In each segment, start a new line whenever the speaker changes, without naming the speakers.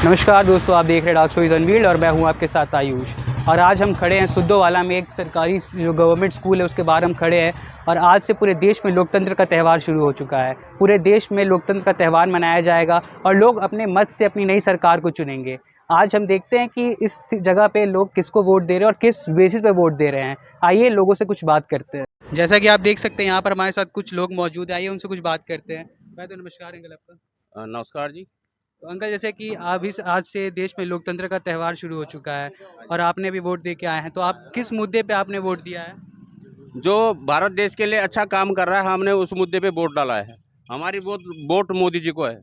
नमस्कार दोस्तों, आप देख रहे हैं डार्क स्टोरीज अनवील्ड और मैं हूं आपके साथ आयुष। और आज हम खड़े हैं सुद्धोवाला में, एक सरकारी जो गवर्नमेंट स्कूल है उसके बाहर हम खड़े हैं। और आज से पूरे देश में लोकतंत्र का त्यौहार शुरू हो चुका है। पूरे देश में लोकतंत्र का त्यौहार मनाया जाएगा और लोग अपने मत से अपनी नई सरकार को चुनेंगे। आज हम देखते हैं कि इस जगह पे लोग किसको वोट दे रहे हैं और किस बेसिस पे वोट दे रहे हैं। आइए लोगों से कुछ बात करते हैं। जैसा कि आप देख सकते हैं यहाँ पर हमारे साथ कुछ लोग मौजूद हैं, आइए उनसे कुछ बात करते हैं। मैं तो नमस्कार अंकल आपका।
नमस्कार जी।
तो अंकल, जैसे कि आप इस आज से देश में लोकतंत्र का त्यौहार शुरू हो चुका है और आपने भी वोट दे के आए हैं, तो आप किस मुद्दे पे आपने वोट दिया है?
जो भारत देश के लिए अच्छा काम कर रहा है, हमने उस मुद्दे पे वोट डाला है। हमारी वोट मोदी जी को है।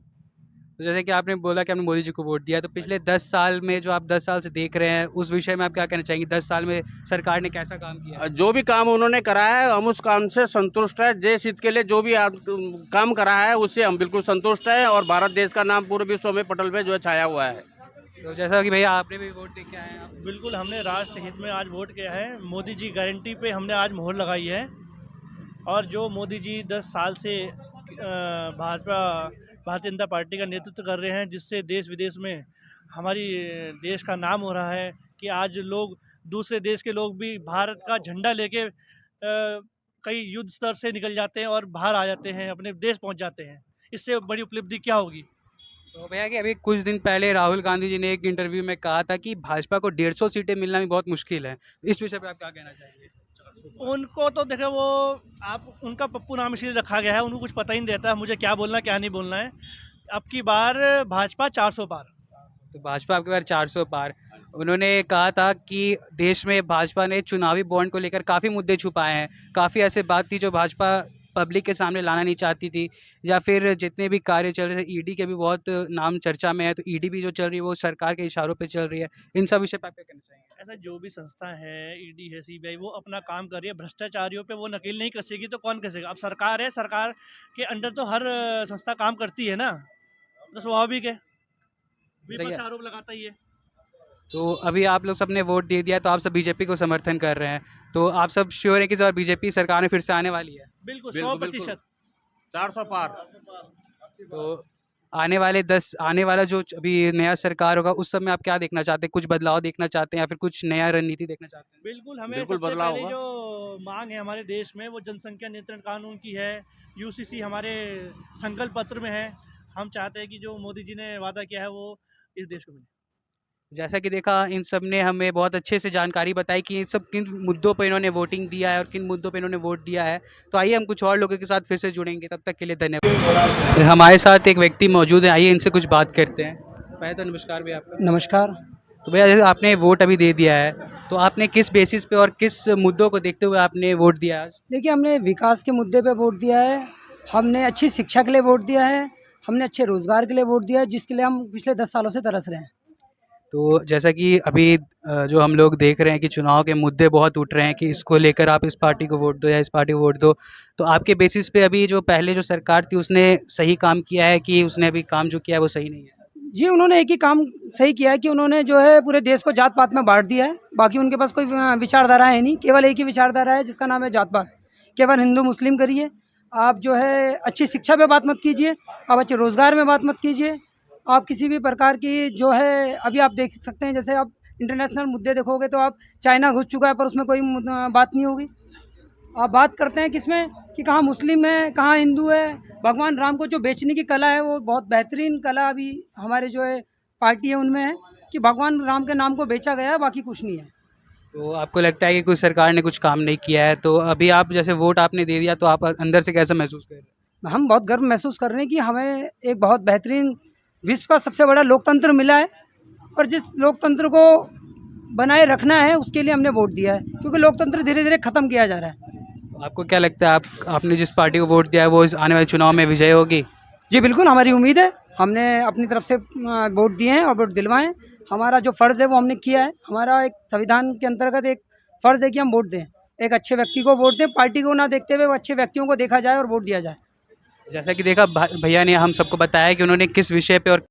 तो जैसे कि आपने बोला कि आपने मोदी जी को वोट दिया, तो पिछले 10 साल में जो आप 10 साल से देख रहे हैं, उस विषय में आप क्या कहना चाहेंगे? 10 साल में सरकार ने कैसा काम किया है?
जो भी काम उन्होंने करा है, हम उस काम से संतुष्ट है। देश हित के लिए जो भी काम करा है, उससे हम बिल्कुल संतुष्ट हैं। और भारत देश का नाम पूरे विश्व में पटल पे जो है छाया हुआ है।
तो जैसा कि भैया आपने भी वोट दे के आए हैं आप।
बिल्कुल, हमने राष्ट्र हित में आज वोट किया है। मोदी जी गारंटी पे हमने आज मोहर लगाई है। और जो मोदी जी 10 साल से भारतीय जनता पार्टी का नेतृत्व कर रहे हैं, जिससे देश विदेश में हमारी देश का नाम हो रहा है कि आज लोग, दूसरे देश के लोग भी भारत का झंडा लेके कई युद्ध स्तर से निकल जाते हैं और बाहर आ जाते हैं, अपने देश पहुंच जाते हैं। इससे बड़ी उपलब्धि क्या होगी?
तो भैया कि अभी कुछ दिन पहले राहुल गांधी जी ने एक इंटरव्यू में कहा था कि भाजपा को 150 सीटें मिलना भी बहुत मुश्किल है। इस विषय पे आप क्या कहना चाहेंगे?
उनको तो देखो, वो आप उनका पप्पू नाम इसलिए रखा गया है, उनको कुछ पता ही नहीं रहता है मुझे क्या बोलना क्या नहीं बोलना है। अब की बार भाजपा 400 पार।
तो भाजपा आपके बार 400 पार। उन्होंने कहा था कि देश में भाजपा ने चुनावी बॉन्ड को लेकर काफ़ी मुद्दे छुपाए हैं। काफ़ी ऐसे बात थी जो भाजपा पब्लिक के सामने लाना नहीं चाहती थी, या फिर जितने भी कार्य चल रहे थे, ईडी के भी बहुत नाम चर्चा में है। तो ईडी भी जो चल रही है वो सरकार के इशारों पे चल रही है। इन सब विषय पे आप क्या कहना चाहेंगे?
ऐसा जो भी संस्था है, ईडी है, सीबीआई, वो अपना काम कर रही है। भ्रष्टाचारियों पे वो नकेल नहीं कसेगी तो कौन कसेगा? अब सरकार है, सरकार के अंडर तो हर संस्था काम करती है ना, तो स्वाभाविक है,
सही
विपक्ष
है।
आरोप लगाता ही है।
तो अभी आप लोग सबने वोट दे दिया, तो आप सब बीजेपी को समर्थन कर रहे हैं। तो आप सब श्योर हैं कि इस बार बीजेपी सरकार में फिर से आने वाली है?
बिल्कुल
बिल्कुल,
100%।
400 पार।
तो आने वाला जो अभी नया सरकार होगा, उस सब में आप क्या देखना चाहते हैं? कुछ बदलाव देखना चाहते हैं या फिर कुछ नया रणनीति देखना चाहते हैं?
बिल्कुल, हमें
बिल्कुल
सबसे
बदलाव
पहले
होगा।
जो मांग है हमारे देश में, वो जनसंख्या नियंत्रण कानून की है। यूसीसी हमारे संकल्प पत्र में है। हम चाहते हैं कि जो मोदी जी ने वादा किया है वो इस देश को मिले।
जैसा कि देखा, इन सब ने हमें बहुत अच्छे से जानकारी बताई कि इन सब किन मुद्दों पर इन्होंने वोटिंग दिया है और किन मुद्दों पर इन्होंने वोट दिया है। तो आइए हम कुछ और लोगों के साथ फिर से जुड़ेंगे। तब तक के लिए धन्यवाद। हमारे साथ एक व्यक्ति मौजूद है, आइए इनसे कुछ बात करते हैं। पहले तो नमस्कार भैया आपका।
नमस्कार।
तो भैया, जैसे आपने वोट अभी दे दिया है, तो आपने किस बेसिस पे और किस मुद्दों को देखते हुए आपने वोट दिया आज?
देखिए, हमने विकास के मुद्दे पे वोट दिया है, हमने अच्छी शिक्षा के लिए वोट दिया है, हमने अच्छे रोज़गार के लिए वोट दिया है, जिसके लिए हम पिछले 10 सालों से तरस रहे हैं।
तो जैसा कि अभी जो हम लोग देख रहे हैं कि चुनाव के मुद्दे बहुत उठ रहे हैं कि इसको लेकर आप इस पार्टी को वोट दो या इस पार्टी को वोट दो। तो आपके बेसिस पे अभी जो पहले जो सरकार थी उसने सही काम किया है कि उसने अभी काम जो किया है वो सही नहीं है?
जी, उन्होंने एक ही काम सही किया है कि उन्होंने जो है पूरे देश को जात-पात में बाँट दिया है। बाकी उनके पास कोई विचारधारा है नहीं, केवल एक ही विचारधारा है जिसका नाम है जात-पात। केवल हिंदू-मुस्लिम करिए, आप जो है अच्छी शिक्षा पे बात मत कीजिए, आप अच्छे रोज़गार में बात मत कीजिए। आप किसी भी प्रकार की जो है, अभी आप देख सकते हैं, जैसे आप इंटरनेशनल मुद्दे देखोगे तो आप चाइना घुस चुका है पर उसमें कोई बात नहीं होगी। आप बात करते हैं किसमें कि कहाँ मुस्लिम है, कहाँ हिंदू है। भगवान राम को जो बेचने की कला है, वो बहुत बेहतरीन कला अभी हमारे जो है पार्टी है उनमें है कि भगवान राम के नाम को बेचा गया है, बाकी कुछ नहीं है।
तो आपको लगता है कि कुछ सरकार ने कुछ काम नहीं किया है? तो अभी आप जैसे वोट आपने दे दिया, तो आप अंदर से कैसा महसूस कर रहे हैं?
हम बहुत गर्व महसूस कर रहे हैं कि हमें एक बहुत बेहतरीन विश्व का सबसे बड़ा लोकतंत्र मिला है, और जिस लोकतंत्र को बनाए रखना है उसके लिए हमने वोट दिया है, क्योंकि लोकतंत्र धीरे धीरे ख़त्म किया जा रहा है।
आपको क्या लगता है, आपने जिस पार्टी को वोट दिया है वो इस आने वाले चुनाव में विजय होगी?
जी बिल्कुल, हमारी उम्मीद है। हमने अपनी तरफ से वोट दिए हैं और वोट दिलवाए हैं। हमारा जो फ़र्ज़ है वो हमने किया है। हमारा एक संविधान के अंतर्गत एक फ़र्ज़ है कि हम वोट दें, एक अच्छे व्यक्ति को वोट दें, पार्टी को ना देखते हुए अच्छे व्यक्तियों को देखा जाए और वोट दिया जाए।
जैसा कि देखा, भैया ने हम सबको बताया कि उन्होंने किस विषय पे और